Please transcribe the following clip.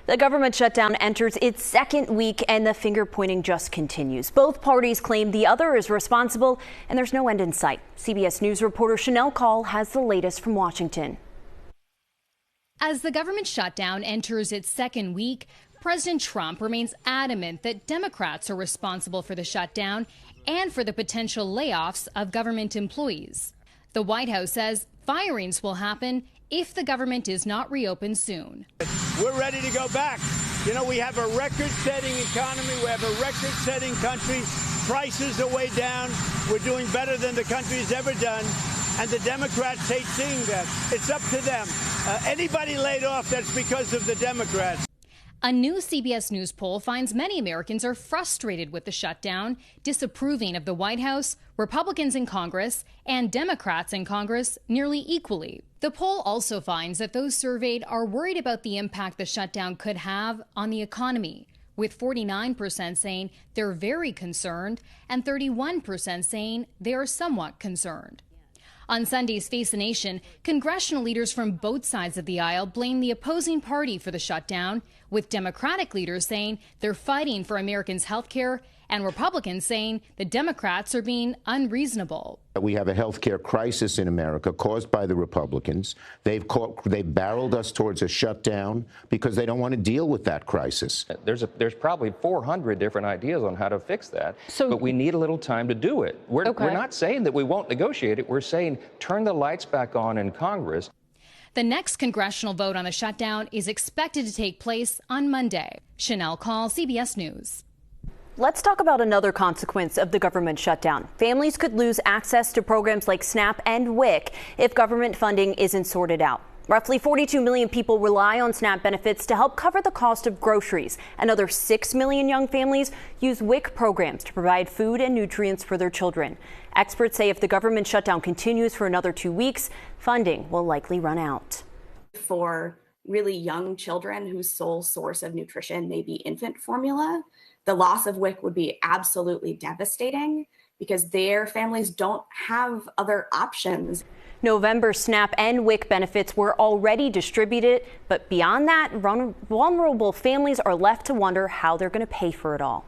The government shutdown enters its second week and the finger pointing just continues. Both parties claim the other is responsible and there's no end in sight. CBS News reporter Chanel Call has the latest from Washington. As the government shutdown enters its second week, President Trump remains adamant that Democrats are responsible for the shutdown and for the potential layoffs of government employees. The White House says firings will happen if the government is not reopened soon. We're ready to go back. You know, we have a record-setting economy. We have a record-setting country. Prices are way down. We're doing better than the country's ever done. And the Democrats hate seeing that. It's up to them. Anybody laid off, that's because of the Democrats. A new CBS News poll finds many Americans are frustrated with the shutdown, disapproving of the White House, Republicans in Congress, and Democrats in Congress nearly equally. The poll also finds that those surveyed are worried about the impact the shutdown could have on the economy, with 49% saying they're very concerned and 31% saying they are somewhat concerned. On Sunday's Face the Nation, congressional leaders from both sides of the aisle blame the opposing party for the shutdown, with Democratic leaders saying they're fighting for Americans' health care and Republicans saying the Democrats are being unreasonable. We have a health care crisis in America caused by the Republicans. They've barreled us towards a shutdown because they don't want to deal with that crisis. There's probably 400 different ideas on how to fix that, but we need a little time to do it. We're not saying that we won't negotiate it. We're saying turn the lights back on in Congress. The next congressional vote on the shutdown is expected to take place on Monday. Chanel Call, CBS News. Let's talk about another consequence of the government shutdown. Families could lose access to programs like SNAP and WIC if government funding isn't sorted out. Roughly 42 million people rely on SNAP benefits to help cover the cost of groceries. Another 6 million young families use WIC programs to provide food and nutrients for their children. Experts say if the government shutdown continues for another 2 weeks, funding will likely run out. For really young children whose sole source of nutrition may be infant formula, the loss of WIC would be absolutely devastating because their families don't have other options. November SNAP and WIC benefits were already distributed, but beyond that, vulnerable families are left to wonder how they're going to pay for it all.